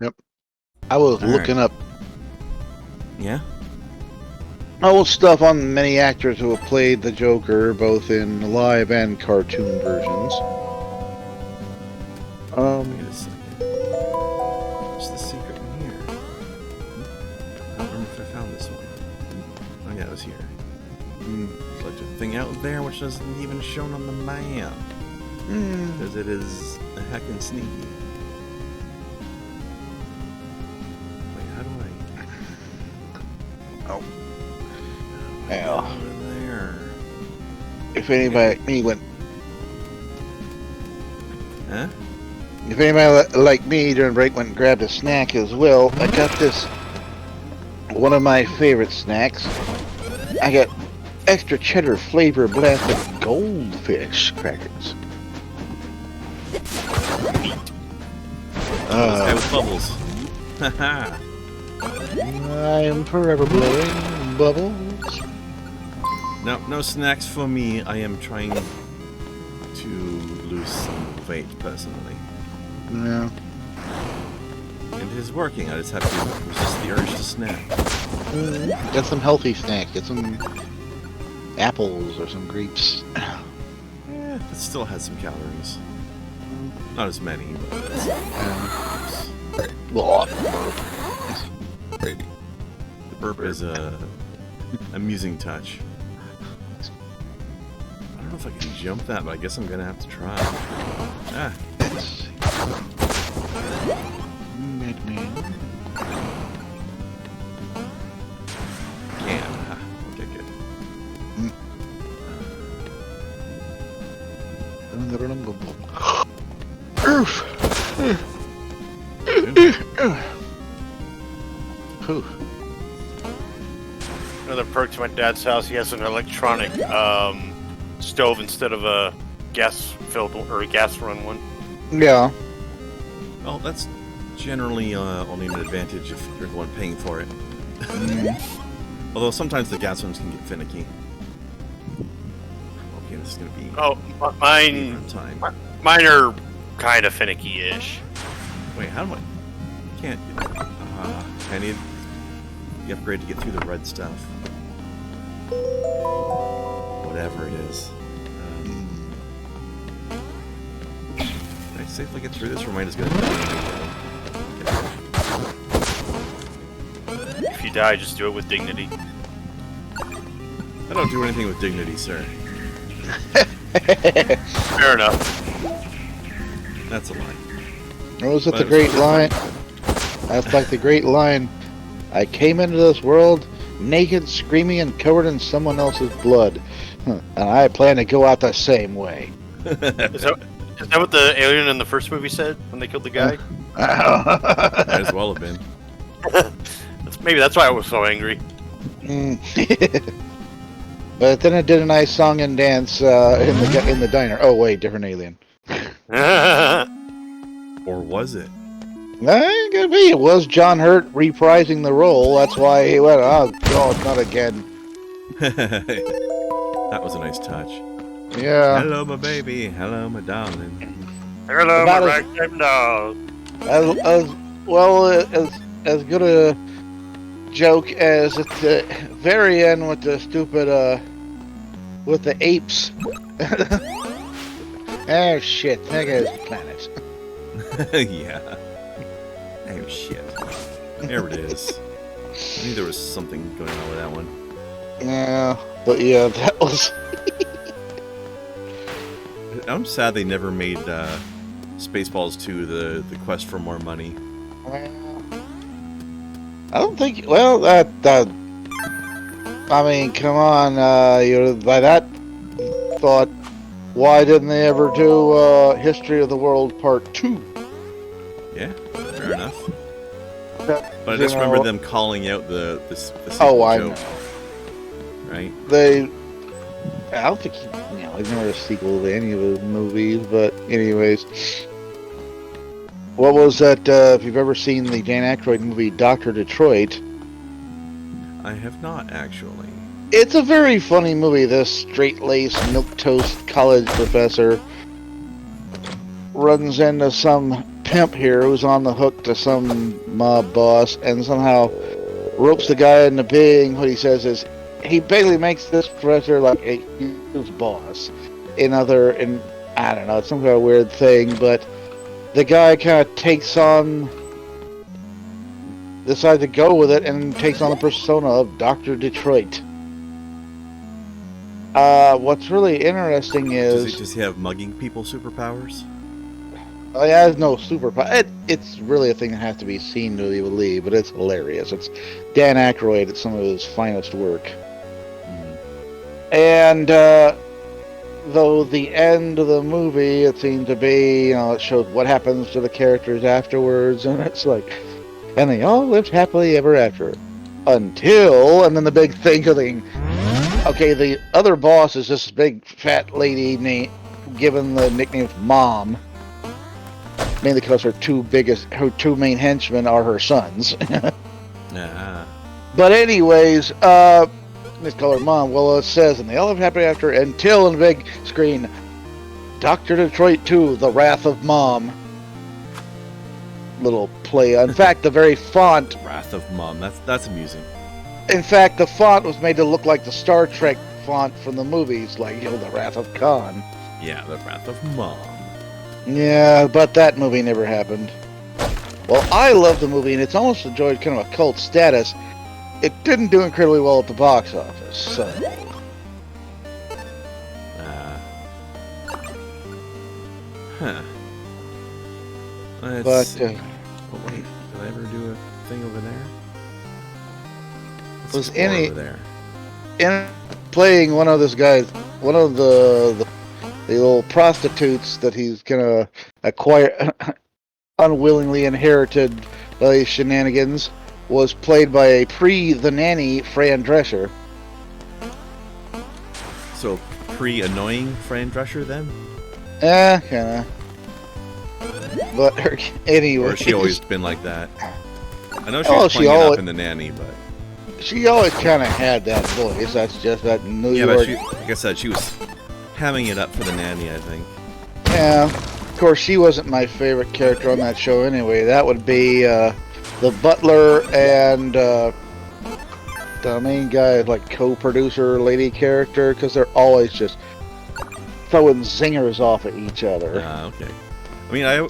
Yep. I was looking up Yeah? old stuff on many actors who have played the Joker, both in live and cartoon versions. Wait a second. What's the secret in here? I don't remember if I found this one. Oh yeah, it was here. There's like a thing out there which isn't even shown on the map. Because it is a heckin' sneaky. Wait, how do I... Oh. Yeah. Over there. If anybody like me went, Huh? if anybody like me during break went and grabbed a snack as well, I got this. One of my favorite snacks. I got extra cheddar flavor blasted goldfish crackers. This guy with bubbles. Haha. I am forever blowing bubbles. No snacks for me. I am trying to lose some weight personally. Yeah. And it is working. I just have to resist the urge to snack. Get some healthy snacks. Get some apples or some grapes. It still has some calories. Not as many, but it's the burp is a amusing touch. I don't know if I can jump that, but I guess I'm gonna have to try. Ah. Can. Okay, good. Another perk to my dad's house, he has an electronic stove instead of a gas-filled or a gas-run one. Yeah. Well, that's generally only an advantage if you're the one paying for it. Although sometimes the gas ones can get finicky. Okay, this is gonna be. Oh, mine are kind of finicky-ish. Wait, how do I? Can't. I need the upgrade to get through the red stuff. Whatever it is. Can I safely get through this, or am I just gonna die? If you die, just do it with dignity. I don't do anything with dignity, sir. Fair enough. That's a lie. What was it, the great line? That's like the great line. I came into this world naked, screaming, and covered in someone else's blood. And I plan to go out the same way. Is that what the alien in the first movie said when they killed the guy? Might as well have been. Maybe that's why I was so angry. But then it did a nice song and dance in the diner. Oh wait, different alien. Or was it? Could be. It was John Hurt reprising the role. That's why he went, oh God, not again. That was a nice touch. Yeah. Hello, my baby. Hello, my darling. Hello, my ragtime dog. As good a joke as at the very end with the stupid with the apes. Oh shit! There goes the planet. Yeah. Oh shit. There it is. I knew there was something going on with that one. Yeah, but yeah, that was. I'm sad they never made Spaceballs 2 the quest for more money. I don't think. Well, that. I mean, come on. By that thought, why didn't they ever do History of the World Part 2? Yeah, fair enough. But I just remember them calling out the I joke. know. Right? I don't think there's never a sequel to any of his movies, but anyways. What was that, if you've ever seen the Dan Aykroyd movie Dr. Detroit? I have not, actually. It's a very funny movie. This straight-laced, milquetoast college professor runs into some pimp here who's on the hook to some mob boss and somehow ropes the guy into being. What he says is he basically makes this professor like a huge boss. I don't know, it's some kind of weird thing, but the guy kind of decides to go with it and takes on the persona of Dr. Detroit. What's really interesting is... Does he have mugging people superpowers? He has no superpower. It's really a thing that has to be seen to be believed, but it's hilarious. It's Dan Aykroyd at some of his finest work. And, though the end of the movie, it seemed to be, it shows what happens to the characters afterwards, and it's like, and they all lived happily ever after. Until, and then the big thing, okay, the other boss is this big fat lady given the nickname of Mom. Mainly because her two main henchmen are her sons. Yeah. But anyways, let's call her Mom. Well, it says, and they all live happily after until, in the big screen, Dr. Detroit 2, The Wrath of Mom. Little play. In fact, the very font... Wrath of Mom. That's amusing. In fact, the font was made to look like the Star Trek font from the movies, like, The Wrath of Khan. Yeah, The Wrath of Mom. Yeah, but that movie never happened. Well, I love the movie, and it's almost enjoyed kind of a cult status. It didn't do incredibly well at the box office, so... Huh. But, did I ever do a thing over there? Was any... Over there. In playing one of the little prostitutes that he's gonna acquire, unwillingly inherited by shenanigans, was played by a the nanny Fran Drescher. So pre-annoying Fran Drescher then? Kinda. But anyway, Or has she always been like that? I know she was playing it up in The Nanny, but she always kind of had that voice. That's just that New York. Yeah, but like I said, she was hamming it up for The Nanny, I think. Yeah, of course, she wasn't my favorite character on that show anyway. That would be the butler and the main guy, like co-producer lady character, because they're always just throwing zingers off at each other. Okay. I mean, I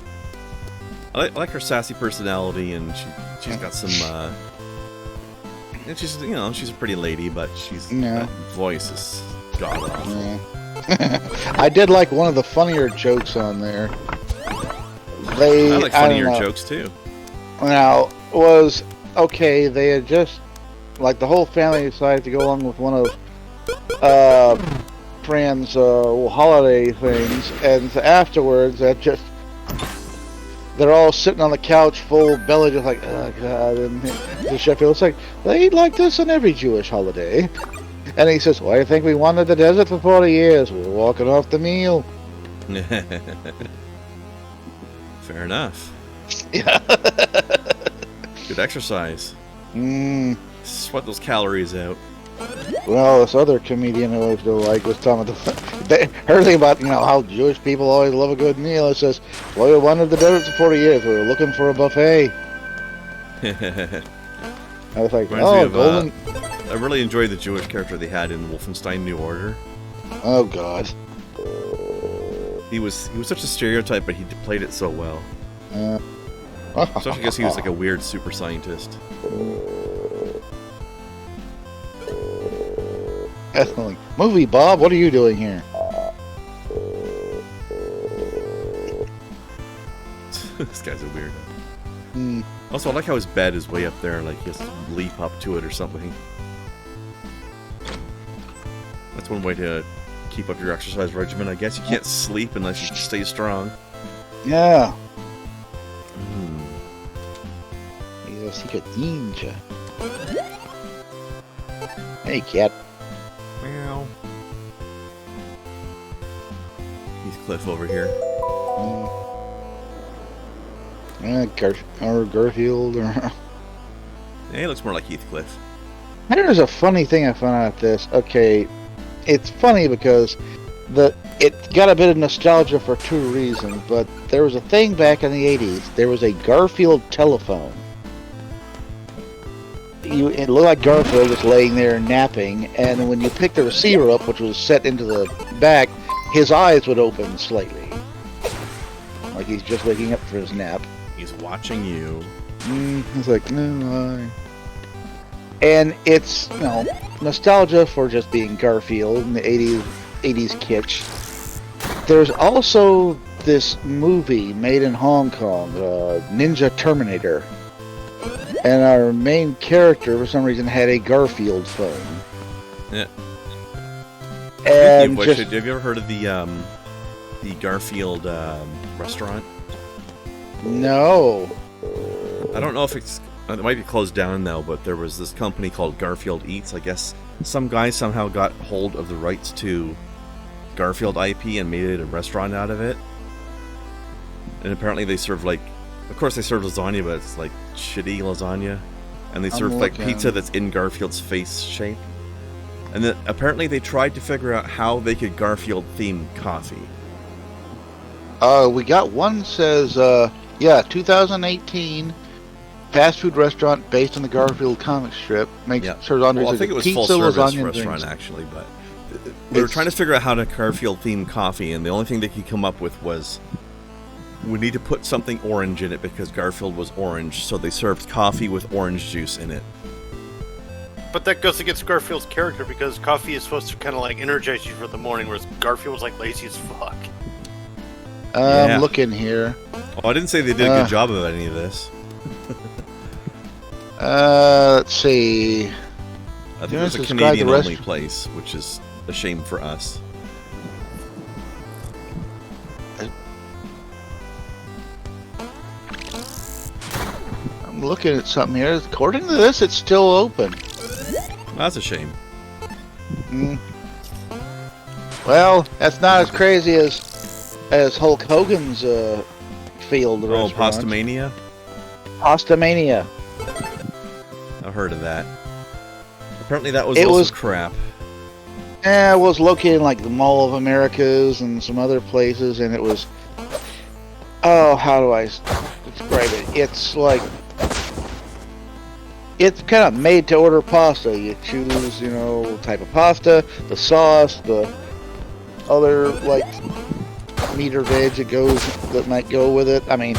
like her sassy personality, and she's got some. And she's she's a pretty lady, but that voice is god awful. Yeah. I did like one of the funnier jokes on there. I like funnier jokes too. Now, was okay, they had just, like, the whole family decided to go along with one of Fran's holiday things, and afterwards, they're all sitting on the couch full belly, just like, oh god, and the Sheffield's like, they eat like this on every Jewish holiday. And he says, why do you think we wandered the desert for 40 years? We were walking off the meal. Fair enough. Yeah. Good exercise. Sweat those calories out. Well, this other comedian who I still like was talking about her thing about, how Jewish people always love a good meal. It says, well, we wandered the desert for 40 years. We were looking for a buffet. I was like, golden... I really enjoyed the Jewish character they had in Wolfenstein New Order. Oh, God. He was such a stereotype, but he played it so well. Especially because he was like a weird super scientist. Like, movie, Bob, what are you doing here? This guy's a weirdo. Also, I like how his bed is way up there, like he has to leap up to it or something. That's one way to keep up your exercise regimen. I guess you can't sleep unless you stay strong. Yeah. He's a secret ninja. Hey, cat. Meow. Heathcliff over here. Or Garfield, or... Yeah, he looks more like Heathcliff. I know there's a funny thing I found out this. Okay, it's funny because it got a bit of nostalgia for two reasons, but there was a thing back in the 80s. There was a Garfield telephone. It looked like Garfield was laying there napping, and when you picked the receiver up, which was set into the back, his eyes would open slightly. Like he's just waking up for his nap. He's watching you. He's like, no. And it's, nostalgia for just being Garfield in the 80s kitsch. There's also this movie made in Hong Kong, Ninja Terminator. And our main character, for some reason, had a Garfield phone. Yeah. And have you ever heard of the Garfield restaurant? No. I don't know if it might be closed down now, but there was this company called Garfield Eats. I guess some guy somehow got hold of the rights to Garfield IP and made it a restaurant out of it. And apparently they serve of course they serve lasagna, but it's like shitty lasagna. And they serve pizza that's in Garfield's face shape. And then apparently they tried to figure out how they could Garfield theme coffee. We got one says, 2018 fast food restaurant based on the Garfield comic strip serves on I think it was pizza, full service lasagna, restaurant actually, but they were trying to figure out how to Garfield theme coffee, and the only thing they could come up with was we need to put something orange in it because Garfield was orange, so they served coffee with orange juice in it. But that goes against Garfield's character because coffee is supposed to kind of energize you for the morning, whereas Garfield was lazy as fuck. I'm looking here. Oh, I didn't say they did a good job of any of this. Let's see. I think it was a Canadian-only place, which is a shame for us. I'm looking at something here. According to this, it's still open. That's a shame. Well, that's not as crazy as Hulk Hogan's field restaurant. Pastamania? Pastamania. I've heard of that. Apparently that was crap. Yeah, it was located in the Mall of Americas and some other places, and it was... Oh, how do I describe it? It's it's kind of made to order pasta. You choose, type of pasta, the sauce, the other, meat or veg that might go with it. I mean,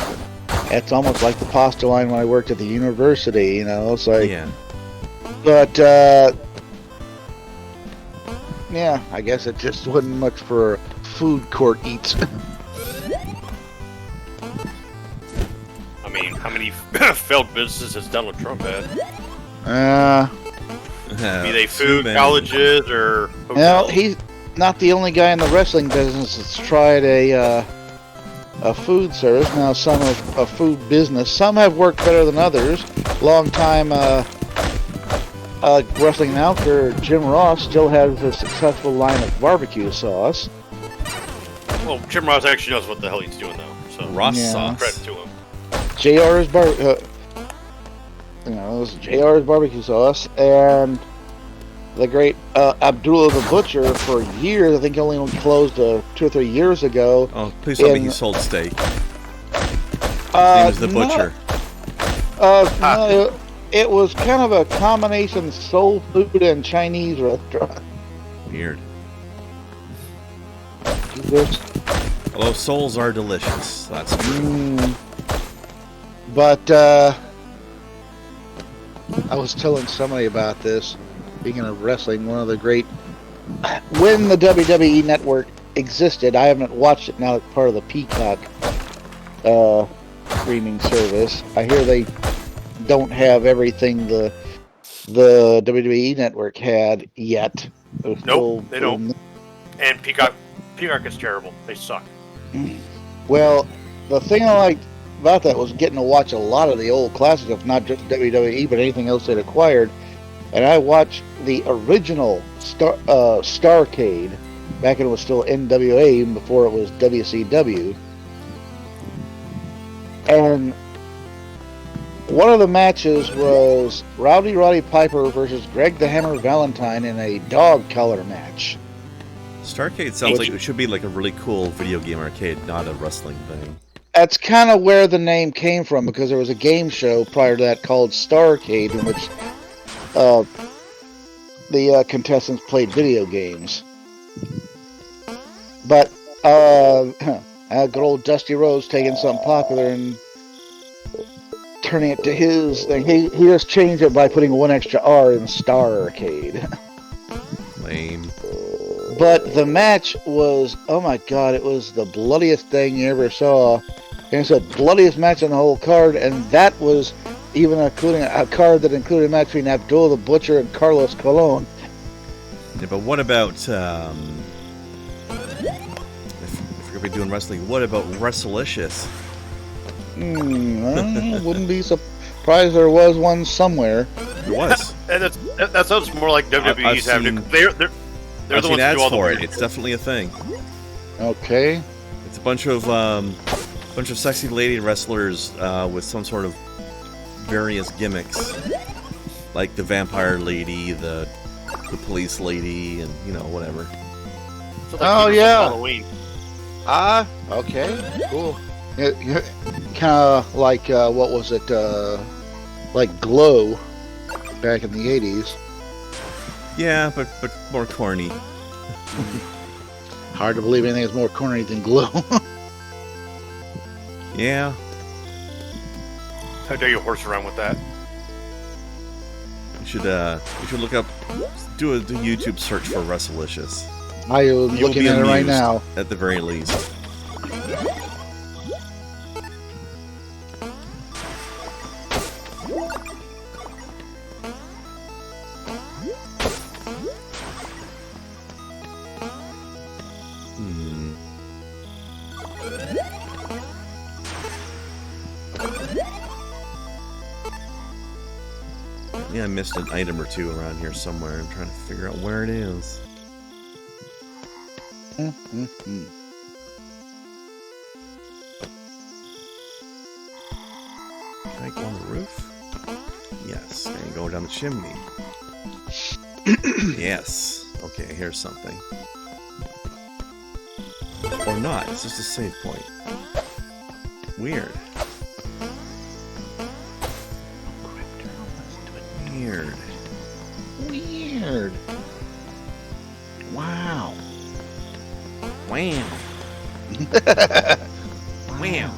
it's almost like the pasta line when I worked at the university, it's like... Yeah. But, yeah, I guess it just wasn't much for food court eats. I mean, how many failed businesses has Donald Trump had? Be they food, colleges, or hotels? Well, he's not the only guy in the wrestling business that's tried a food service. Now, some of a food business. Some have worked better than others. Long time wrestling announcer Jim Ross still has a successful line of barbecue sauce. Well, Jim Ross actually knows what the hell he's doing, though. So Ross sauce. Credit to him. JR's JR's barbecue sauce, and the great Abdullah the Butcher for years. I think he only closed 2 or 3 years ago. Oh, please tell me he sold steak. His name is the Butcher. No, it was kind of a combination soul food and Chinese restaurant. Weird. Although souls are delicious, that's true. But I was telling somebody about this. Speaking of wrestling, one of the great... When the WWE Network existed, I haven't watched it now. It's part of the Peacock streaming service. I hear they don't have everything the WWE Network had yet. Nope, they don't. And Peacock is terrible. They suck. Well, the thing I liked about that was getting to watch a lot of the old classics of not just WWE, but anything else they'd acquired. And I watched the original Starrcade back when it was still NWA, even before it was WCW. And one of the matches was Rowdy Roddy Piper versus Greg the Hammer Valentine in a dog collar match. Starcade sounds like it should be like a really cool video game arcade, not a wrestling thing. That's kind of where the name came from, because there was a game show prior to that called Starcade, in which the contestants played video games. But good old Dusty Rhodes taking something popular and turning it to his thing. He just changed it by putting one extra R in Starcade. Lame. But the match was, oh my god, it was the bloodiest thing you ever saw. And it's the bloodiest match on the whole card, and that was even including a card that included a match between Abdul the Butcher and Carlos Colon. Yeah, but what about, if we're going to be doing wrestling, what about Wrestlicious? Wouldn't be surprised there was one somewhere. There was. And that sounds more like WWE's having. They're the ones who do all the for it. It's definitely a thing. Okay. It's a bunch of sexy lady wrestlers with some sort of various gimmicks, like the vampire lady, the police lady, and whatever. So like yeah. Halloween. Okay, cool. Kind of like what was it? Like Glow back in the 80s. Yeah, but more corny. Hard to believe anything is more corny than Glow. Yeah. How dare you horse around with that? We should look up, do a YouTube search for Wrestlicious. I am looking at it right now. At the very least. Yeah, I missed an item or two around here somewhere. I'm trying to figure out where it is. Can I go on the roof? Yes. Can I go down the chimney? Yes. Okay, here's something. Or not. It's just a save point. Weird. Weird. Wow. Wham. Wham.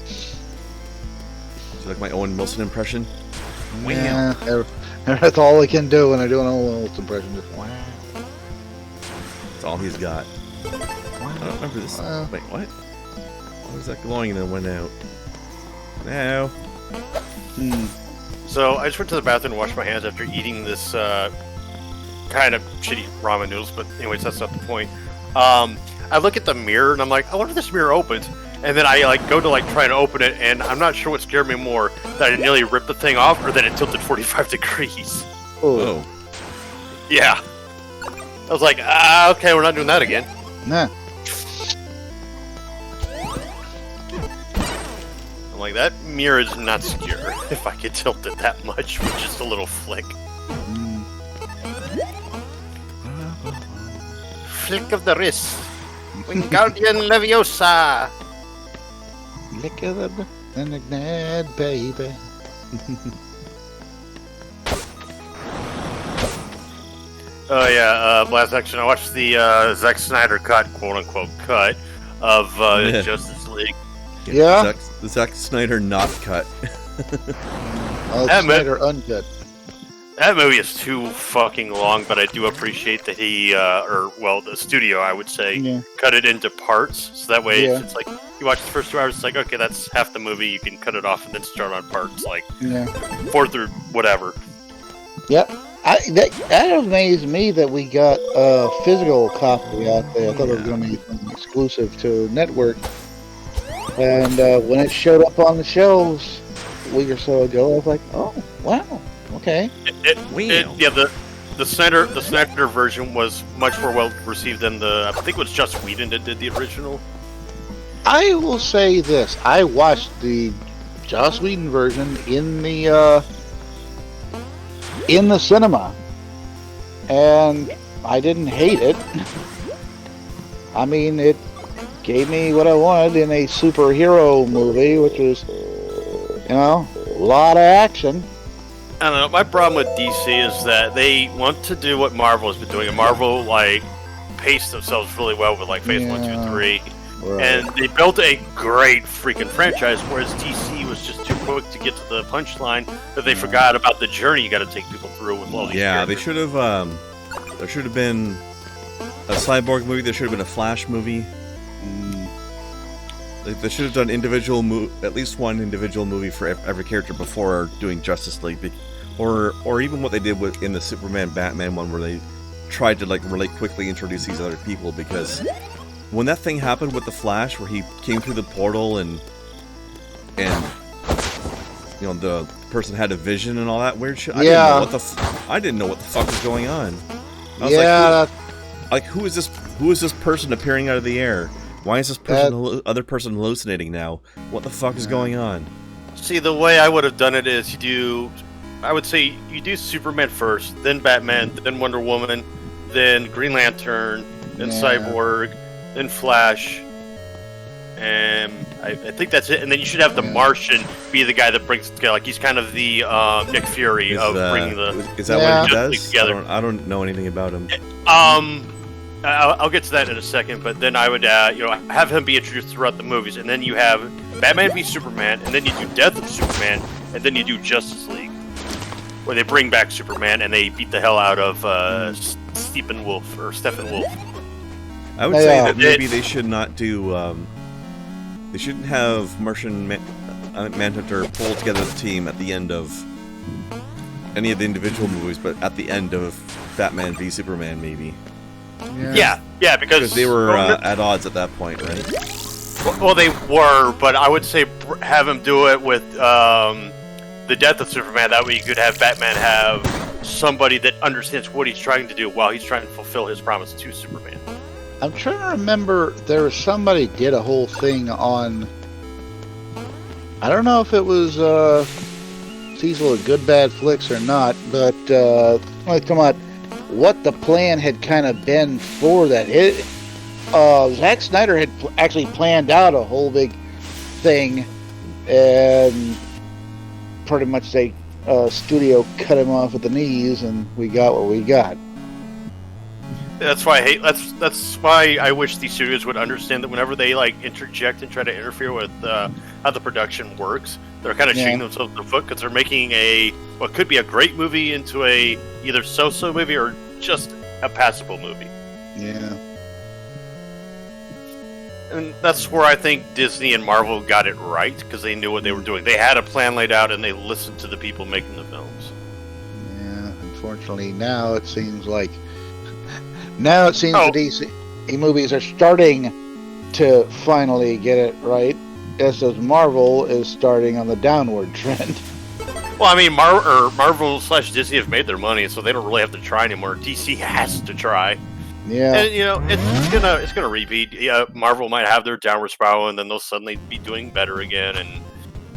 Is it like my Owen Wilson impression? Wham. Yeah, that's all I can do when I do an Owen Wilson impression. Just wow. That's all he's got. Wow. I don't remember this. Wait, what? What was that glowing and then went out? No. So I just went to the bathroom and washed my hands after eating this kind of shitty ramen noodles, but anyways, that's not the point. I look at the mirror and I'm like, I wonder if this mirror opens. And then I go to try and open it, and I'm not sure what scared me more, that I nearly ripped the thing off or that it tilted 45 degrees. Oh. Yeah. I was like, okay, we're not doing that again. Nah. I'm like, that mirror is not secure if I could tilt it that much with just a little flick. Flick of the wrist. Wingardium Leviosa. Lick of the ignite, baby. Oh yeah, last action I watched the Zack Snyder cut, quote-unquote cut, of Justice League. Yeah? The Zack Snyder not cut. Snyder uncut. That movie is too fucking long, but I do appreciate that he, the studio, I would say, cut it into parts, so that way it's like, you watch the first 2 hours, it's like, okay, that's half the movie, you can cut it off and then start on parts, 4 through whatever. Yep. That amazed me that we got a physical copy out there. I thought it was going to be something exclusive to Network. And when it showed up on the shelves a week or so ago, I was like, oh, wow, okay. The Snyder version was much more well received than I think it was Joss Whedon that did the original. I will say this. I watched the Joss Whedon version in the cinema. and I didn't hate it. I mean, it gave me what I wanted in a superhero movie, which is, a lot of action. I don't know. My problem with DC is that they want to do what Marvel has been doing, and Marvel paced themselves really well with Phase 1, 2, 3, Right. and they built a great freaking franchise. Whereas DC was just too quick to get to the punchline that they forgot about the journey you got to take people through with all these. Yeah, characters. they should have. There should have been a Cyborg movie. There should have been a Flash movie. They should have done at least one individual movie for every character before doing Justice League, or even what they did in the Superman Batman one, where they tried to really quickly introduce these other people. Because when that thing happened with the Flash, where he came through the portal and the person had a vision and all that weird shit. I didn't know what the fuck was going on. I was who is this? Who is this person appearing out of the air? Why is this other person hallucinating now? What the fuck is going on? See, the way I would have done it is I would say you do Superman first, then Batman, then Wonder Woman, then Green Lantern, then Cyborg, then Flash, and I think that's it. And then you should have the Martian be the guy that brings it together. He's kind of the Nick Fury of bringing the. Is that what he does? Together. I don't know anything about him. I'll get to that in a second, but then I would, have him be introduced throughout the movies, and then you have Batman v Superman, and then you do Death of Superman, and then you do Justice League, where they bring back Superman and they beat the hell out of Steppenwolf. I would say that maybe they should not do. They shouldn't have Martian Manhunter pull together the team at the end of any of the individual movies, but at the end of Batman v Superman, maybe. Yeah, because they were at odds at that point, right? Well, they were, but I would say have him do it with the Death of Superman. That way you could have Batman have somebody that understands what he's trying to do while he's trying to fulfill his promise to Superman. I'm trying to remember, there was somebody did a whole thing on, I don't know if it was Cecil of Good Bad Flicks or not, but come on, what the plan had kind of been for that. Zack Snyder had actually planned out a whole big thing, and pretty much they studio cut him off at the knees, and we got what we got. That's why that's why I wish these studios would understand that whenever they interject and try to interfere with how the production works, they're kind of shooting themselves in the foot, because they're making what could be a great movie into a either so-so movie or just a passable movie. Yeah. And that's where I think Disney and Marvel got it right, because they knew what they were doing. They had a plan laid out, and they listened to the people making the films. Yeah, unfortunately, now it seems the DC movies are starting to finally get it right, just as Marvel is starting on the downward trend. Well, I mean, Marvel/Disney have made their money, so they don't really have to try anymore. DC has to try. Yeah. And it's gonna repeat. Marvel might have their downward spiral, and then they'll suddenly be doing better again, and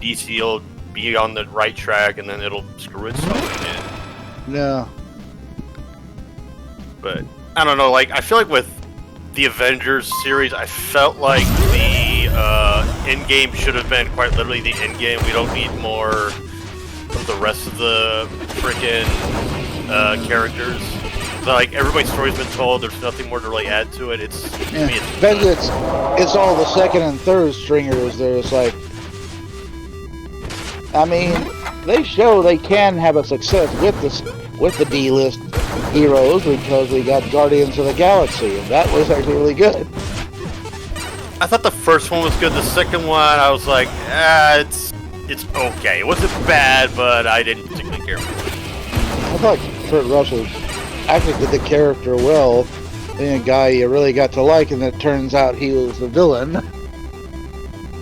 DC will be on the right track, and then it'll screw itself again. No. But I don't know. I feel like with the Avengers series, I felt like the Endgame should have been quite literally the Endgame. We don't need more of the rest of the frickin' characters. Everybody's story's been told. There's nothing more to really add to it. It's all the second and third stringers. There's I mean, they show they can have a success with the D-list heroes, because we got Guardians of the Galaxy, and that was actually really good. I thought the first one was good. The second one, I was like, it's okay. It wasn't bad, but I didn't particularly care for it. I thought Kurt Russell actually did the character well, being a guy you really got to like, and it turns out he was the villain.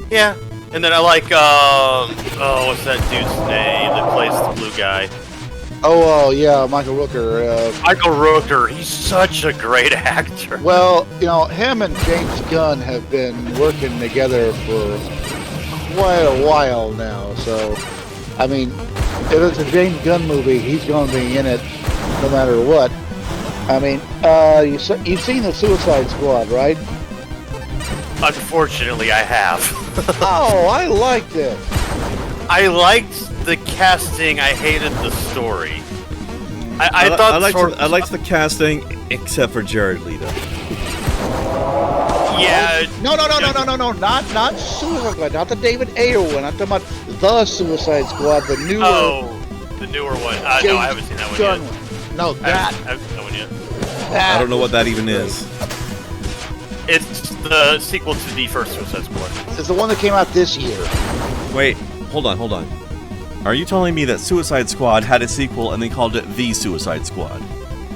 Yeah, and then I like, what's that dude's name that plays the blue guy? Oh, yeah, Michael Rooker. Michael Rooker, he's such a great actor. Well, him and James Gunn have been working together for quite a while now, so, I mean, if it's a James Gunn movie, he's going to be in it no matter what. I mean, you've seen the Suicide Squad, right? Unfortunately, I have. Oh, I liked it. I liked the casting. I hated the story. I thought I liked the casting, except for Jared Leto. Yeah. No, not Suicide Squad, not the David Ayer one. I'm talking about the Suicide Squad, the newer. Oh, the newer one. No, I haven't seen that one Gunn yet. one. No, that. I haven't seen that one yet. That I don't know what that even is. It's the sequel to the first Suicide Squad. It's the one that came out this year. Wait, hold on. Are you telling me that Suicide Squad had a sequel and they called it The Suicide Squad?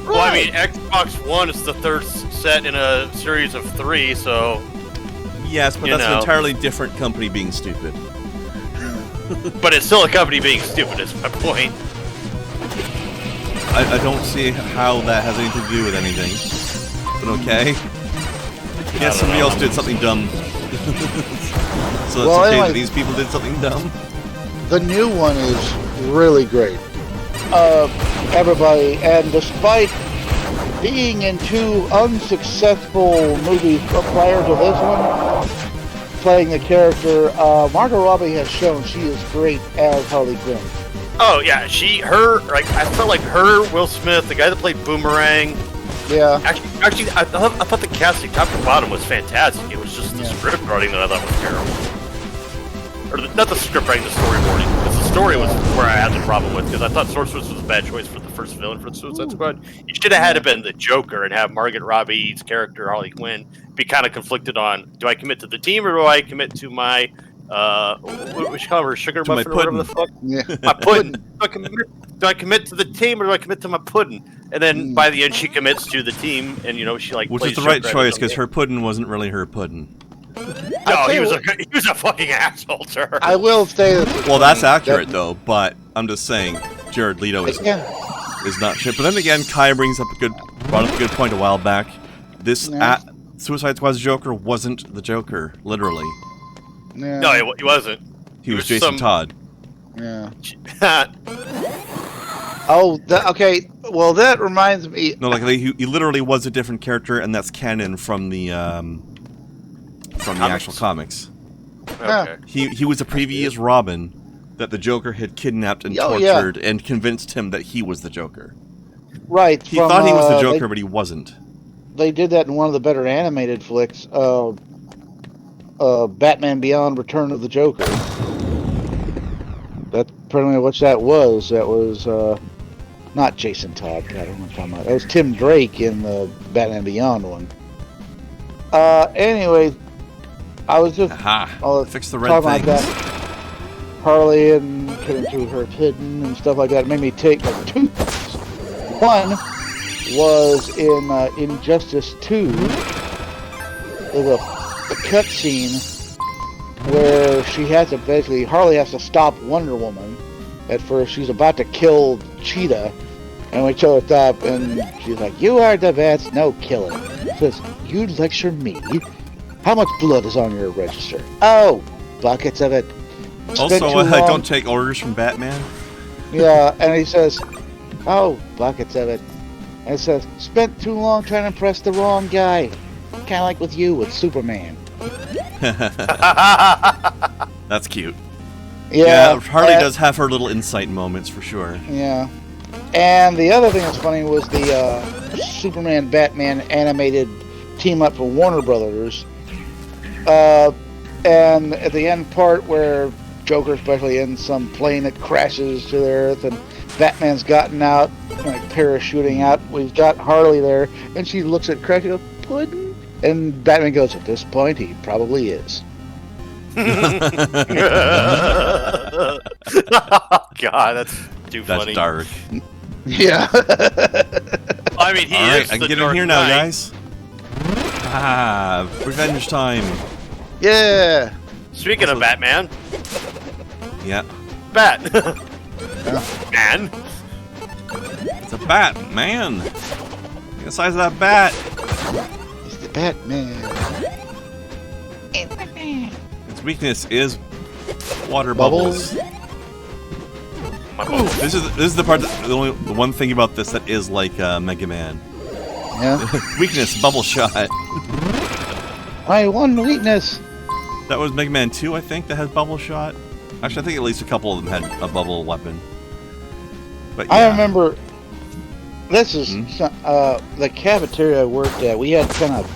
Well, I mean, Xbox One is the third set in a series of 3, so... Yes, but that's an entirely different company being stupid. But it's still a company being stupid, is my point. I don't see how that has anything to do with anything. But okay. Yes, somebody else did something dumb. So it's okay that these people did something dumb? The new one is really great. Everybody, and despite being in 2 unsuccessful movies prior to this one, playing the character, Margot Robbie has shown she is great as Harley Quinn. Oh, yeah, I felt like her, Will Smith, the guy that played Boomerang. Yeah. Actually, I thought the casting, top to bottom, was fantastic. It was just the script writing that I thought was terrible. Or not the script writing, the storyboarding. Because the story was where I had the problem with, because I thought Sorceress was a bad choice for the first villain for the Suicide Squad. You should have had it been the Joker and have Margot Robbie's character, Harley Quinn, be kind of conflicted on, do I commit to the team or do I commit to my, what you call her, sugar muffin or whatever the fuck? Yeah. My pudding. Do I commit to the team or do I commit to my pudding? And then by the end she commits to the team, and she like which plays is the right Joker choice, because her pudding wasn't really her pudding. No, he was a fucking asshole to her. I will say that. Well, that's accurate though, but I'm just saying Jared Leto is not shit. But then again, Kai brought up a good point a while back. This Suicide Squad's Joker wasn't the Joker, literally. Yeah. No, he wasn't. He was Jason Todd. Yeah. Okay. Well, that reminds me. No, like he literally was a different character, and that's canon from the actual comics. Okay. He was a previous Robin that the Joker had kidnapped and tortured and convinced him that he was the Joker. Right. He thought he was the Joker, but he wasn't. They did that in one of the better animated flicks, Batman Beyond: Return of the Joker. That's pretty much what that was. That was not Jason Todd. I don't know what I'm talking about. That was Tim Drake in the Batman Beyond one. Anyway, I was just fix the red things. About that. Harley and getting to her hidden and stuff like that. It made me take like 2 things. One was in Injustice 2. There's a cutscene where Harley has to stop Wonder Woman. At first, she's about to kill Cheetah, and we tell her stop, and she's like, "You are the best, no killer." Says, "You lecture me? How much blood is on your register?" "Oh, buckets of it." Also, I don't take orders from Batman. Yeah, and he says, "Oh, buckets of it." And it says, "Spent too long trying to impress the wrong guy." Kind of like with you with Superman. That's cute. Yeah, Harley does have her little insight moments for sure. Yeah. And the other thing that's funny was the Superman Batman animated team up for Warner Brothers. And at the end part where Joker especially in some plane that crashes to the earth and Batman's gotten out, like parachuting out, we've got Harley there, and she looks at Crash and goes, "Puddin'?" And Batman goes, "At this point, he probably is." Oh, God, that's too funny. That's dark. Yeah. I mean, he Alright, is I can the get in Dark here now, Knight. guys. Revenge time. Yeah. Speaking of Batman, Yeah. Man. It's a bat, man. Look at the size of that bat. It's the Batman. Its weakness is water bubbles. My bubble. This is the part the one thing about this that is like Mega Man. Yeah. Weakness, bubble shot. My one weakness. That was Mega Man 2, I think, that had bubble shot. Actually, I think at least a couple of them had a bubble weapon. But yeah. I remember. This is the cafeteria I worked at. We had kind of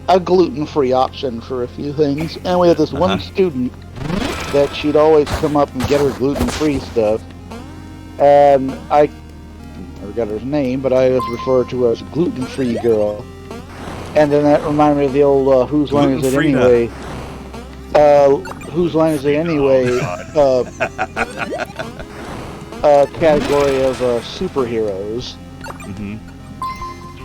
a gluten-free option for a few things, and we had this one student that she'd always come up and get her gluten-free stuff. And I never got her name, but I was referred to as gluten-free girl. And then that reminded me of the old Whose Line Is It Anyway? Whose Line Is It Anyway? Category of superheroes. Mm-hmm.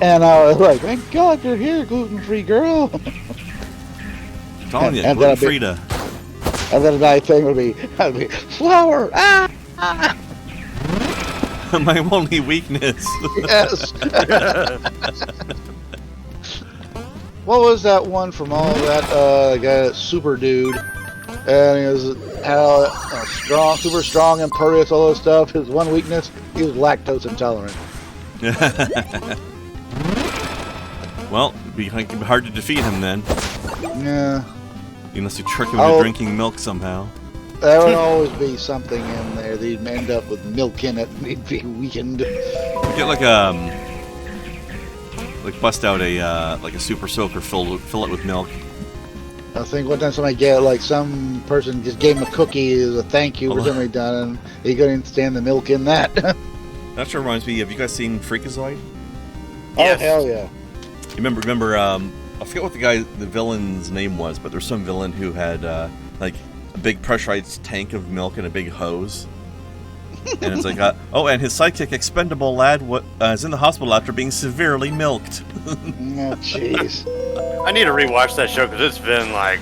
And I was like, thank God you're here, gluten-free girl. I'm telling you, gluten-free to... And then my thing would be, flour! Ah! Ah! My only weakness. Yes. What was that one from all that guy, that super dude? And he was strong, super strong, impervious, all this stuff. His one weakness, he was lactose intolerant. Well, it'd be hard to defeat him then. Yeah. Unless you trick him into drinking milk somehow. There would always be something in there. They'd end up with milk in it, and he'd be weakened. You get like bust out a super soaker, fill it with milk. I think one time somebody some person just gave him a cookie as a thank you for something he'd done, and he couldn't stand the milk in that. That sure reminds me. Have you guys seen Freakazoid? Yes. Oh hell yeah! You remember? I forget what the villain's name was, but there's some villain who had like a big pressurized tank of milk and a big hose. And it's like, and his sidekick, Expendable Lad, is in the hospital after being severely milked. Oh, jeez. I need to rewatch that show because it's been like,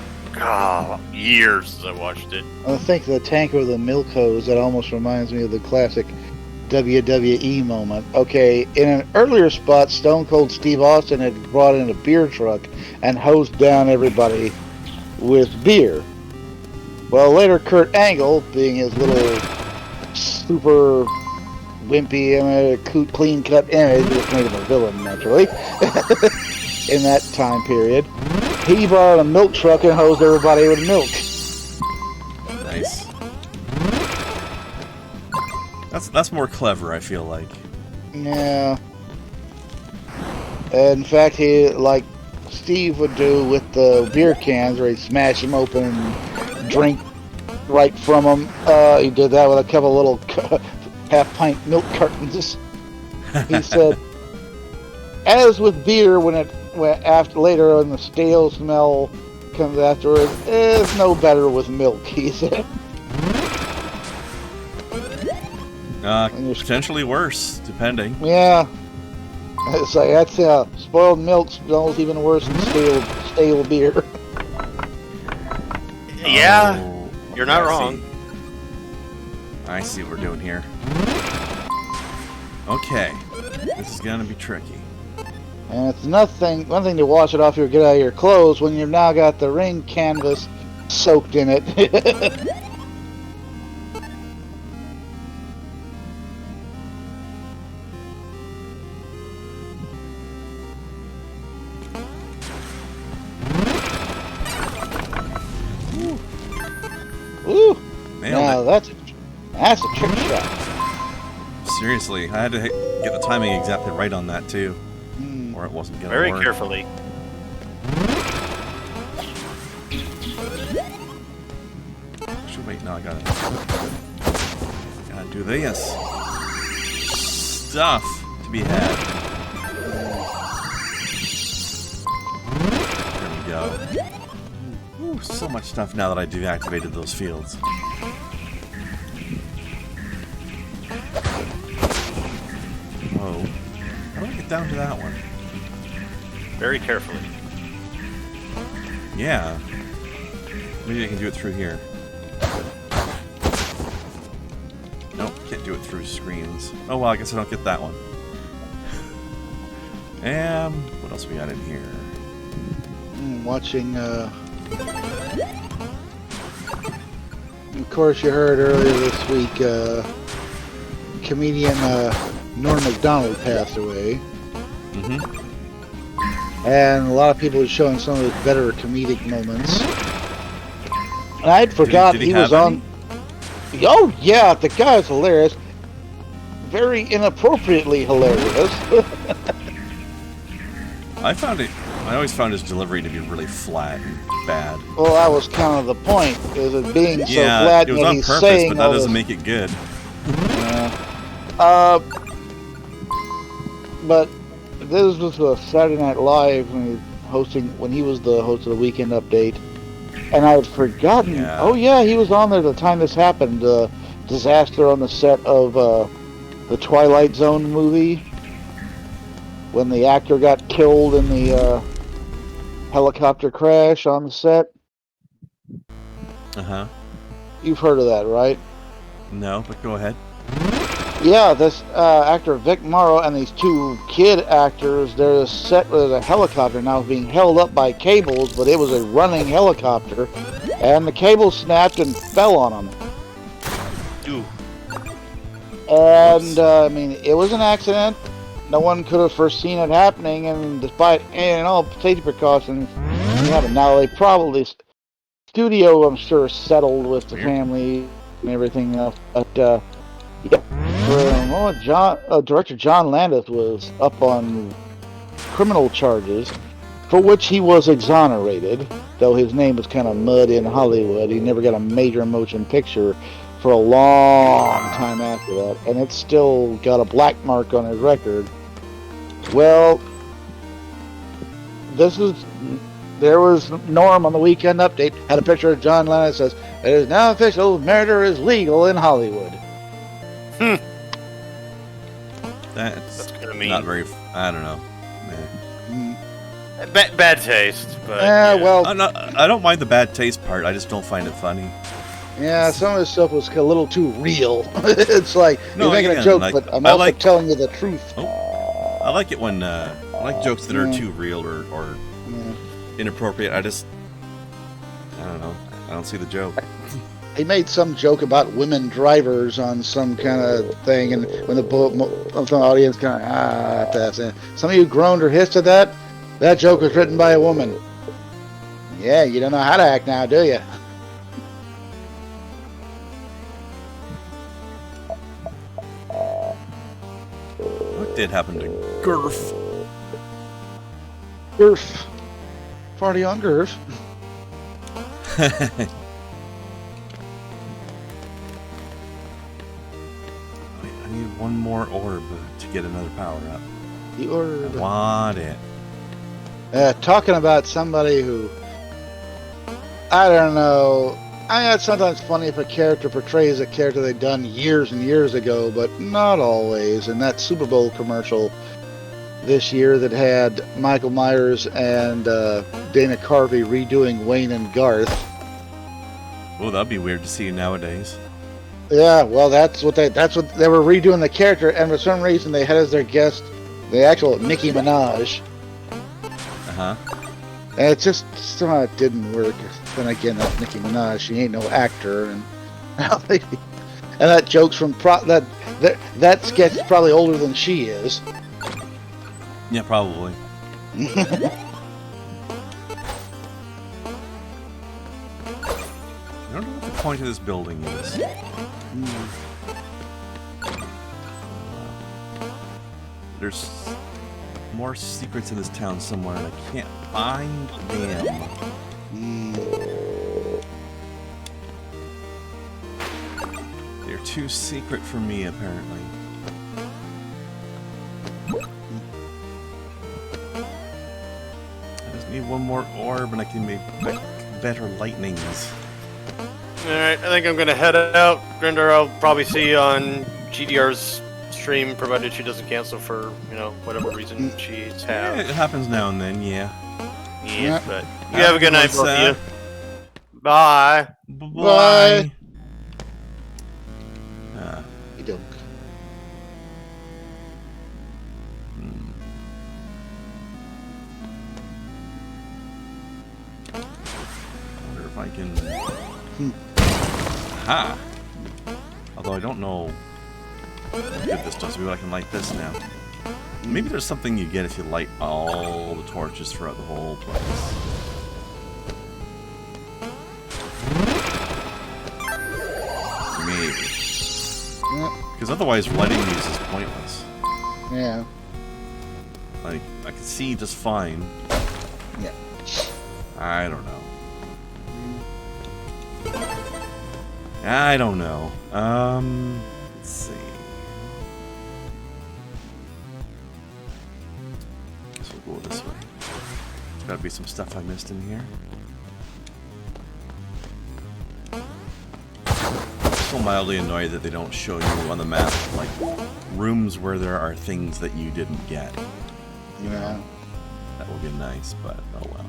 years since I watched it. I think the tank with the milk hose, that almost reminds me of the classic WWE moment. Okay, in an earlier spot, Stone Cold Steve Austin had brought in a beer truck and hosed down everybody with beer. Well, later Kurt Angle, being his little super wimpy, clean-cut image, which made him a villain, naturally, in that time period, he brought a milk truck and hosed everybody with milk. Nice. That's more clever, I feel like. Yeah. In fact, he, like Steve would do with the beer cans, where he'd smash them open and drink right from them. He did that with a couple little half-pint milk cartons. He said, as with beer, later when the stale smell comes afterwards, it's no better with milk, he said. Potentially worse, depending. Yeah. It's like, that's spoiled milk smells even worse than stale beer. Yeah, Oh, you're not I wrong. see. I see what we're doing here. Okay, this is gonna be tricky. And it's one thing to wash it off get out of your clothes when you've now got the ring canvas soaked in it. Ooh! Now that's a trick shot. Seriously, I had to get the timing exactly right on that too, or it wasn't gonna Very work. carefully. Actually, wait, no, I gotta do this stuff to be had. There we go. Ooh, so much stuff now that I deactivated those fields. Whoa. How do I get down to that one? Very carefully. Yeah. Maybe I can do it through here. Nope, can't do it through screens. Oh well, I guess I don't get that one. And what else we got in here? Watching, of course you heard earlier this week, comedian Norm Macdonald passed away. Mm-hmm. and a lot of people are showing some of his better comedic moments. And I'd forgot did he have was on. Oh yeah, the guy is hilarious. Very inappropriately hilarious. I always found his delivery to be really flat and bad. Well, that was kind of the point, is it being so Yeah, flat it was that on he's purpose, saying but that all doesn't this. make it good. But this was a Saturday Night Live when he was the host of the Weekend Update, and I had forgotten. Yeah. Oh yeah, he was on there the time this happened. Disaster on the set of the Twilight Zone movie, when the actor got killed in the helicopter crash on the set. Uh-huh. You've heard of that, right? No, but go ahead. Yeah, this actor Vic Morrow and these two kid actors, they're set with a helicopter now being held up by cables, but it was a running helicopter, and the cable snapped and fell on them. Ooh. And, I mean, it was an accident. No one could have foreseen it happening, and despite all safety precautions, now they probably, studio, I'm sure, settled with the family and everything else, but, yeah. Director John Landis was up on criminal charges, for which he was exonerated, though his name was kind of mud in Hollywood. He never got a major motion picture for a long time after that, and it's still got a black mark on his record. Well, there was Norm on the Weekend Update, had a picture of John Landis, says, "It is now official, murder is legal in Hollywood." That's kind of mean. not very. I don't know. Bad taste, but Well, I don't mind the bad taste part. I just don't find it funny. yeah, some of this stuff was a little too real. It's like you're making a joke, but I'm also telling you the truth. I like it when I like jokes that are too real or inappropriate. I don't know. I don't see the joke. He made some joke about women drivers on some kind of thing, and when the audience kind of that's it. Some of you groaned or hissed at that. That joke was written by a woman. Yeah, you don't know how to act now, do you? What did happen to Gurf? Gurf. Party on Gurf. I need one more orb to get another power up. The orb. I want it. Talking about somebody who, I don't know. I mean, it's sometimes funny if a character portrays a character they've done years and years ago, but not always. And that Super Bowl commercial this year that had Michael Myers and Dana Carvey redoing Wayne and Garth. Oh, that'd be weird to see nowadays. Yeah, well, that's what they were redoing the character, and for some reason they had as their guest the actual Nicki Minaj. Uh-huh. And it just somehow it didn't work. Then again, that's Nicki Minaj. She ain't no actor, and that joke's from that sketch is probably older than she is. Yeah, probably. I don't know what the point of this building is. There's more secrets in this town somewhere, and I can't find them. They're too secret for me, apparently. I just need one more orb, and I can make better lightnings. Alright, I think I'm gonna head out. Krendar, I'll probably see you on GDR's stream, provided she doesn't cancel for, whatever reason she's Yeah, had. it happens now and then, yeah. Yeah, but you have a good night, both of you. Bye. Bye. You don't. I wonder if I can... Aha! Although I don't know how good this does. Maybe I can light this now. Maybe there's something you get if you light all the torches throughout the whole place. Maybe. Because otherwise lighting these is pointless. Yeah. Like, I can see just fine. Yeah. I don't know. Let's see. Guess we'll go this way. There's gotta be some stuff I missed in here. I'm still mildly annoyed that they don't show you on the map, like, rooms where there are things that you didn't get. Yeah. That would be nice, but oh well.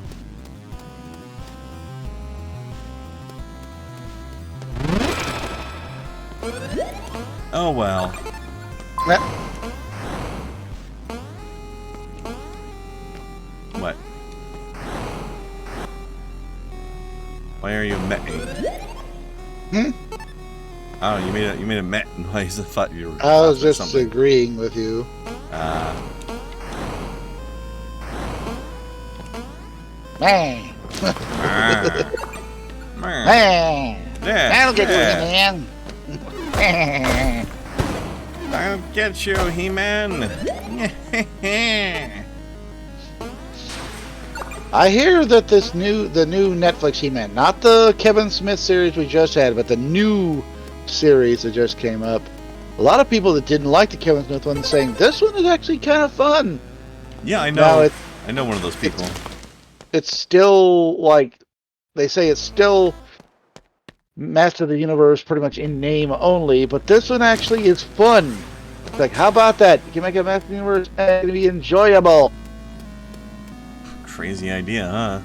Oh well. What? Why are you metting? Oh, you made a met noise. I thought you were. I was just something. agreeing with you. Man. Man. That'll get you, man. I'll get you, He-Man. I hear that the new Netflix He-Man, not the Kevin Smith series we just had, but the new series that just came up. A lot of people that didn't like the Kevin Smith one saying this one is actually kind of fun. Yeah, I know. I know one of those people. It's still like they say it's still Master of the Universe pretty much in name only, but this one actually is fun. It's like, how about that? You can make a Master of the Universe and it's gonna be enjoyable. Crazy idea, huh?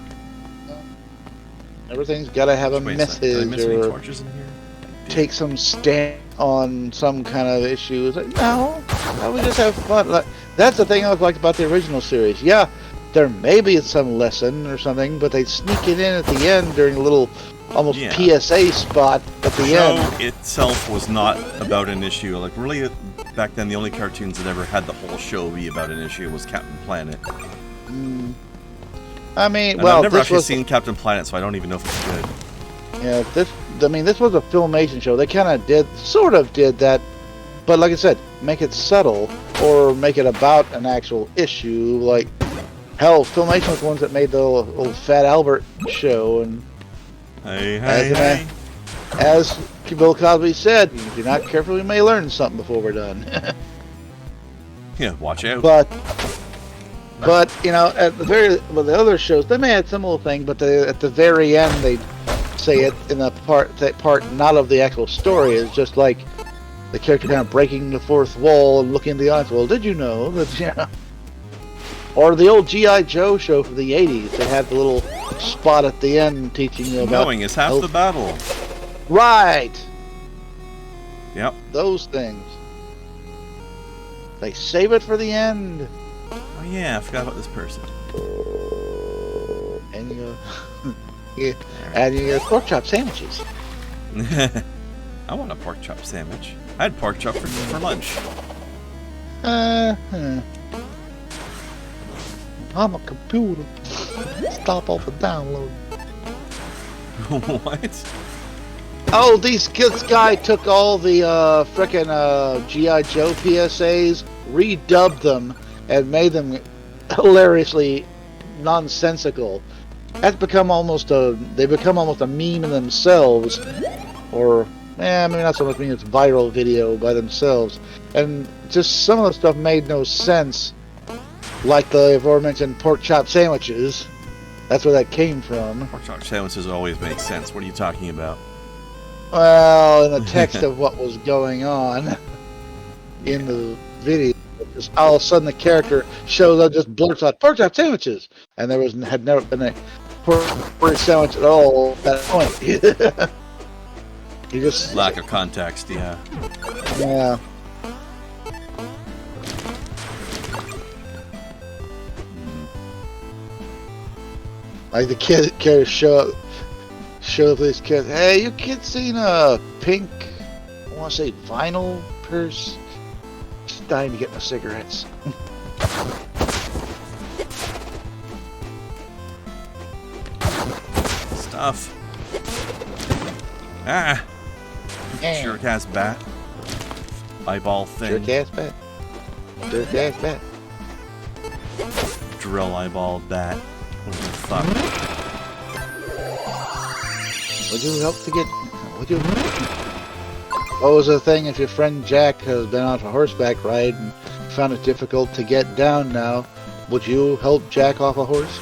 Everything's gotta have a message Did I miss any or torches in here? take some stand on some kind of issue. It's like, no, we just have fun. Like, that's the thing I liked about the original series. Yeah, there may be some lesson or something, but they sneak it in at the end during a little almost PSA spot at the end. The show itself was not about an issue. Like, really, back then, the only cartoons that ever had the whole show be about an issue was Captain Planet. I mean, and well, I've never actually seen Captain Planet, so I don't even know if it's good. Yeah, this was a Filmation show. They kind of sort of did that, but like I said, make it subtle or make it about an actual issue. Like, hell, Filmation was the ones that made the old Fat Albert show, and as Bill Cosby said, if you're not careful, you may learn something before we're done. Yeah, watch out. But you know, at the other shows, they may have some little thing, but at the very end, they say it in the part not of the actual story. Is just like the character kind of breaking the fourth wall and looking at the audience. Well, did you know that? Yeah. Or the old G.I. Joe show from the '80s. They had the little spot at the end teaching you about knowing is half the battle. Right. Yep. Those things. They save it for the end. Oh yeah, I forgot about this person. And you get pork chop sandwiches. I want a pork chop sandwich. I had pork chop for lunch. I'm a computer. Stop off the download. What? Oh, this guy took all the frickin' G.I. Joe PSAs, redubbed them, and made them hilariously nonsensical. They become almost a meme in themselves, or maybe not so much meme. It's viral video by themselves, and just some of the stuff made no sense. Like the aforementioned pork chop sandwiches. That's where that came from. Pork chop sandwiches always make sense. What are you talking about? Well, in the text of what was going on in the video, just all of a sudden the character shows up, just blurts out pork chop sandwiches, and there had never been a pork sandwich at all at that point. You just lack of context, yeah. Yeah. Like the kid show up these kids. Hey, you kids seen a pink, I want to say vinyl purse? Just dying to get my cigarettes. Stuff. Ah! Jerk ass bat. Eyeball thing. Jerk ass bat. Jerk ass bat. Drill eyeball bat. What the fuck? Would you help to get? Would you? What was the thing if your friend Jack has been on a horseback ride and found it difficult to get down now? Would you help Jack off a horse?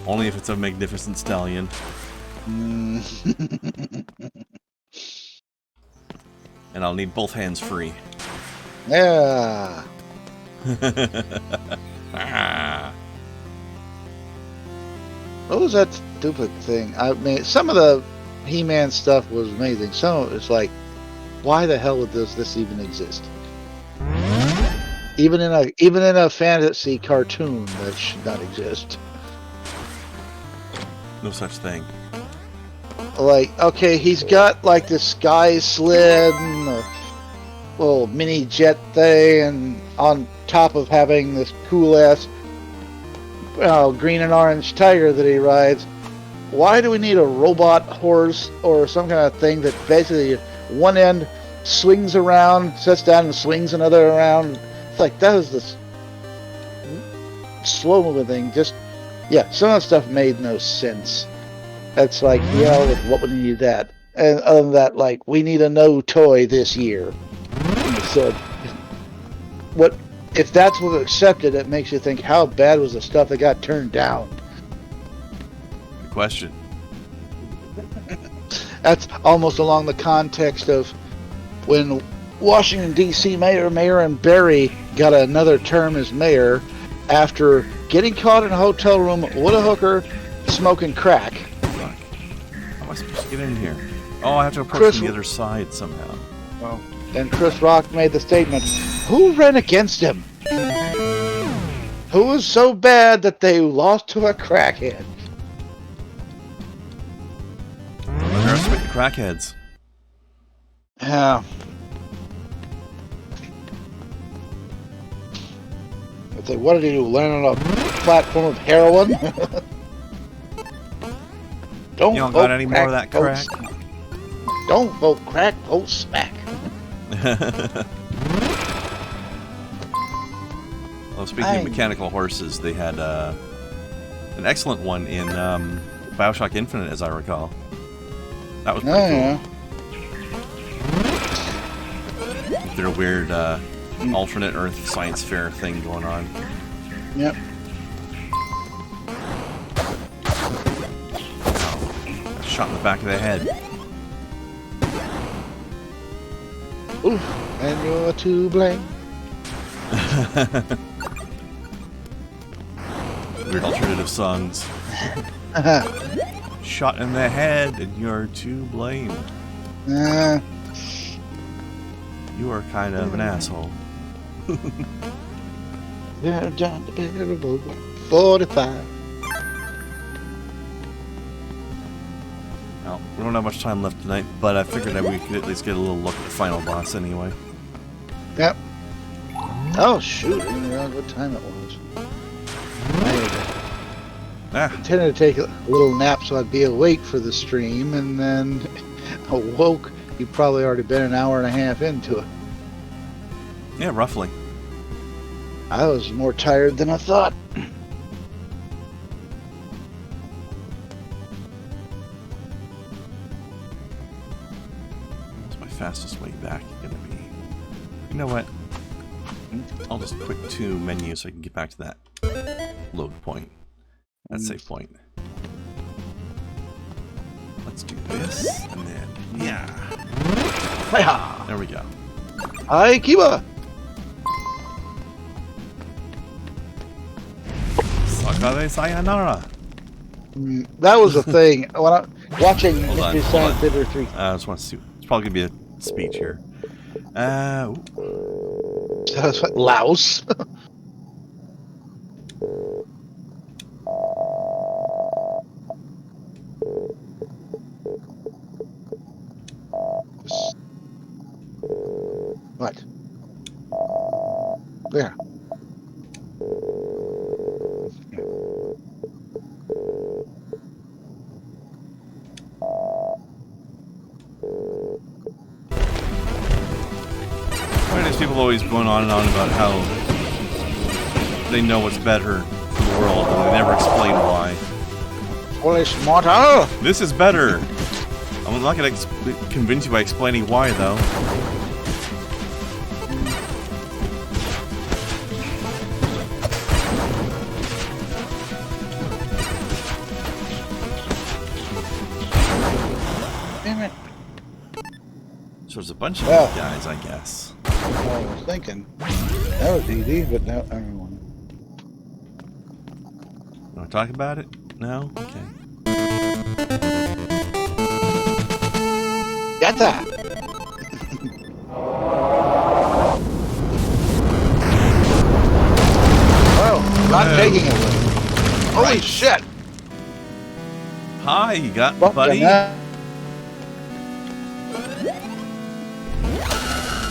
Only if it's a magnificent stallion. And I'll need both hands free. Yeah. Ah. What was that stupid thing? I mean, some of the He-Man stuff was amazing. Some of it's like, why the hell does this even exist? Even in a fantasy cartoon, that should not exist. No such thing. Like, okay, he's got like this sky sled and a little mini jet thing, and on top of having this cool ass green and orange tiger that he rides. Why do we need a robot horse or some kind of thing that basically one end swings around, sits down and swings another around? It's like, that is this slow moving thing. Just, yeah, some of that stuff made no sense. That's like, yeah, what would we need that? And other than that, like, we need a no toy this year. So, what if that's what was accepted? It makes you think, how bad was the stuff that got turned down? Good question. That's almost along the context of when Washington D.C. Mayor Marion Barry got another term as mayor after getting caught in a hotel room with a hooker smoking crack. Fuck. How am I supposed to get in here? Oh, I have to approach from the other side somehow. Well, and Chris Rock made the statement, who ran against him? Who was so bad that they lost to a crackhead? Underestimate the crackheads. Yeah. It's like, what did he do? Land on a platform of heroin? Don't You don't got any more of that crack? Don't vote crack, vote smack. Well, speaking of mechanical horses, they had an excellent one in Bioshock Infinite, as I recall. That was pretty cool. With their weird alternate Earth science fair thing going on. Yep. Oh, shot in the back of the head. Ooh, and you're to blame. Weird alternative songs. Shot in the head, and you're to blame. You are kind of an asshole. Yeah, John the Bearable, 45. Well, we don't have much time left tonight, but I figured that we could at least get a little look at the final boss anyway. Yep. Oh, shoot. I didn't realize what time it was. I intended to take a little nap so I'd be awake for the stream, and then awoke. You've probably already been an hour and a half into it. Yeah, roughly. I was more tired than I thought. What's my fastest way back gonna be? You know what? I'll just quit 2 menus so I can get back to that load point. That save point. Let's do this, and then, yeah. Hi-ha! There we go. Hi, Kiba! Sakare sayonara. That was a thing. When I watching Hold on, Mystery hold Science on. Theater 3. I just want to see. It's probably gonna be a speech here. Ooh. That's what, Laos. What? There. Why are these people always going on and on about how they know what's better for the world, and they never explain why? Holy smarter! This is better! I'm not going to convince you by explaining why, though. Damn it. So there's a bunch of Well. guys, I guess. I was thinking that was easy, but now everyone. Want to talk about it? No? Okay. Got that. Well, not taking it with. Holy Right. shit! Hi, you got Fucking buddy? hell.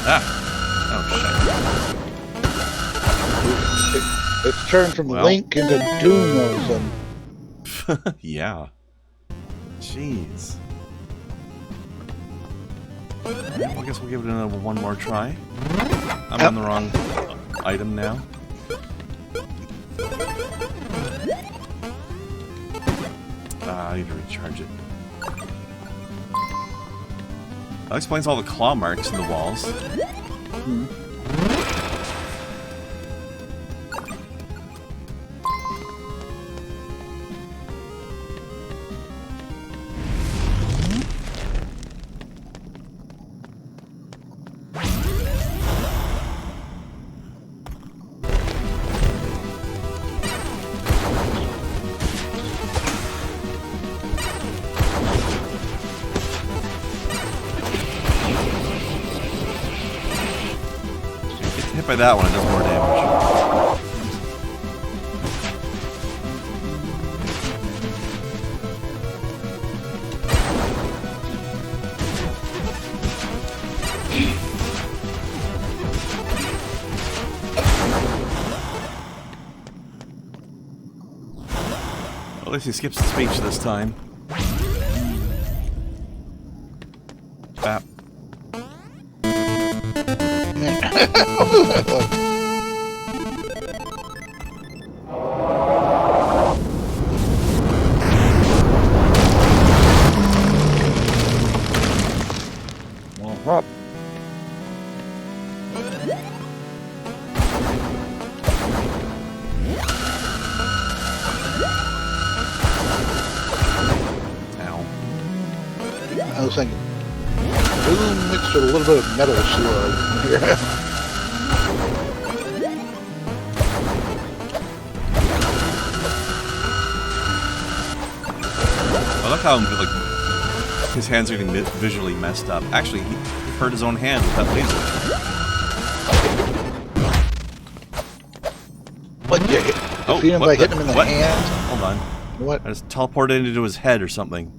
Ah. Oh, It's turned from Well. Link into Doom all of a sudden. shit. Yeah. Jeez. Alright, well, I guess we'll give it another one more try. I'm on the wrong item now. I need to recharge it. That explains all the claw marks in the walls. Hit by that one, it does more damage. At least he skips the speech this time. Bap. Up. Ow. I was thinking, Doom mixed with a little bit of Metal Slug. I like how like his hands are getting visually messed up. Actually, he hurt his own hand with that laser. What you hit? Oh, Feeling what like the- hitting him in the what? hand? Hold on. What? I just teleported into his head or something.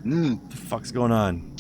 Mm. What the fuck's going on?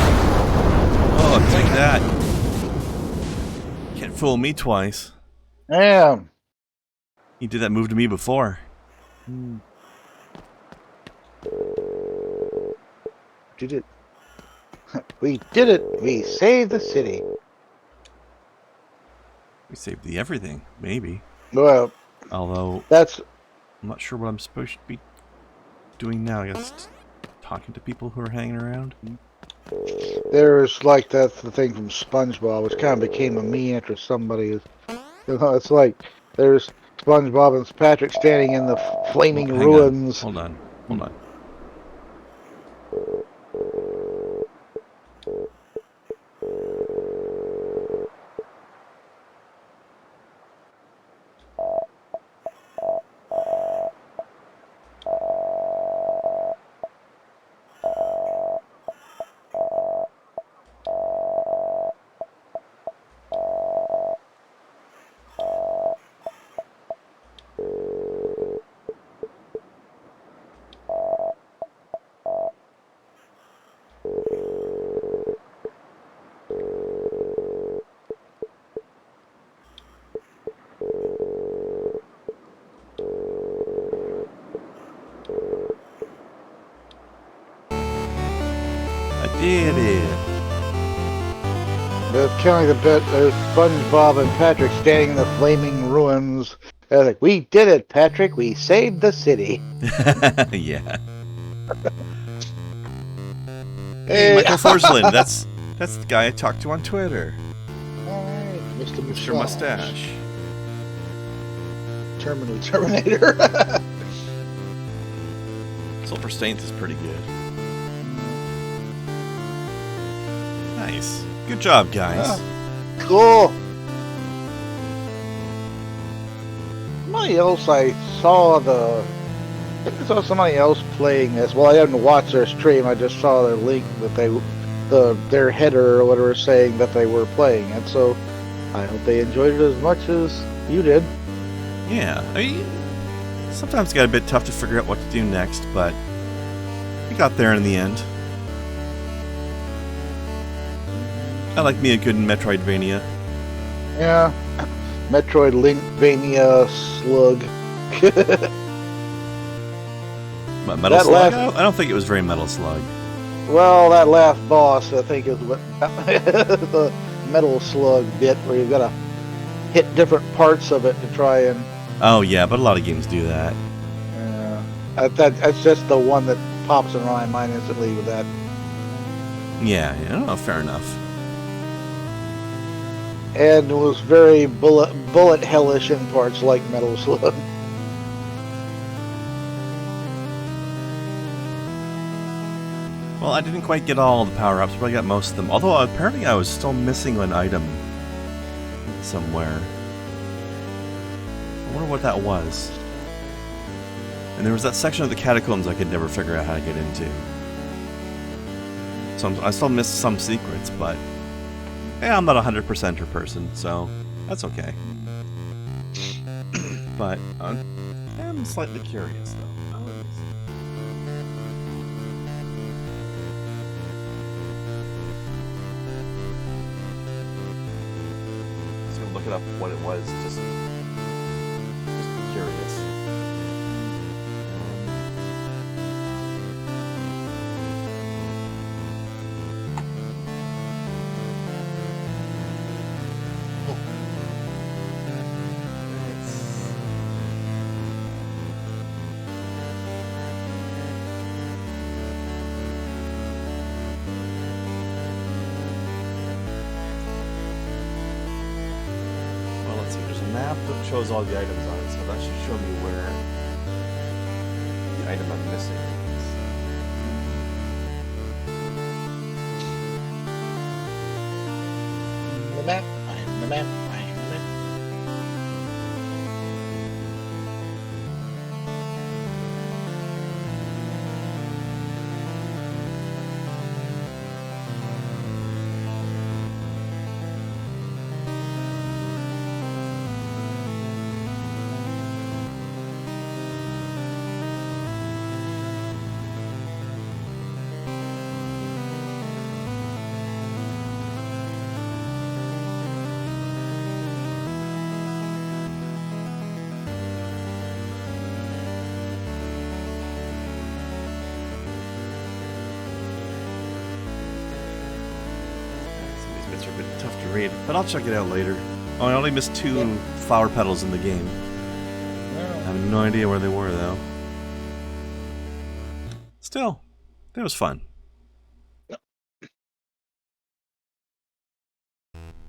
Oh, take that. Can't fool me twice. Damn. He did that move to me before. Did it. We did it. We saved the city. We saved the everything, maybe. Well, Although, that's I'm not sure what I'm supposed to be doing now. I guess talking to people who are hanging around. there's like that's the thing from SpongeBob, which kind of became a meme after somebody is. You know, it's like there's SpongeBob and Patrick standing in the flaming Hang ruins. on. Hold on. I did it. That's kind of like the bit. There's SpongeBob and Patrick standing in the flaming ruins. They're like, "We did it, Patrick. We saved the city." Yeah. Hey, Hey, Michael Forsland. That's the guy I talked to on Twitter. Alright, Mr. Mustache. Terminator. Sulfur Stains is pretty good. Nice. Good job, guys. Cool. Somebody else I saw somebody else playing this. Well, I didn't watch their stream. I just saw their link that their header or whatever saying that they were playing it. So I hope they enjoyed it as much as you did. Yeah. I mean, sometimes it got a bit tough to figure out what to do next, but we got there in the end. I like me a good Metroidvania. Yeah. Metroid Linkvania Slug. What, Metal That Slug? last- I don't think it was very Metal Slug. Well, that last boss, I think, is what the Metal Slug bit, where you've got to hit different parts of it to try and. Oh yeah, but a lot of games do that. That's just the one that pops in my mind instantly with that. Yeah, oh, fair enough. And it was very bullet hellish in parts like Metal Slug. Well, I didn't quite get all the power-ups, but I got most of them. Although, apparently I was still missing an item somewhere. I wonder what that was. And there was that section of the catacombs I could never figure out how to get into. So I still missed some secrets, but... yeah, I'm not a 100%er person, so that's okay. But I'm slightly curious, though. Look it up what it was, just curious. Map that shows all the items on it, so that should show me where the item I'm missing is. The map, I'm the map, I'm the map. Are a bit tough to read, but I'll check it out later. Oh, I only missed 2 flower petals in the game. I have no idea where they were, though. Still, it was fun.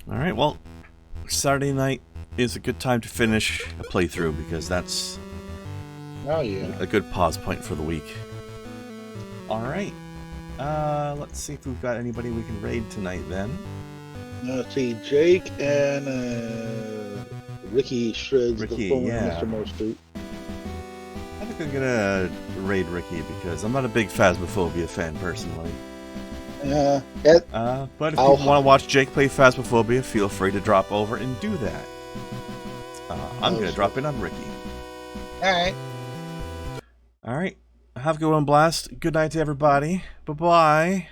Alright, well, Saturday night is a good time to finish a playthrough because that's Oh yeah. a good pause point for the week. Alright. Let's see if we've got anybody we can raid tonight then. Let's see, Jake and Ricky shreds Ricky, the phone yeah. Mr. Moore Street. I think I'm gonna raid Ricky because I'm not a big Phasmophobia fan personally. That, But if you want to watch Jake play Phasmophobia, feel free to drop over and do that. I'm gonna drop in on Ricky. Alright. Alright. Have a good one, Blast. Good night to everybody. Bye-bye.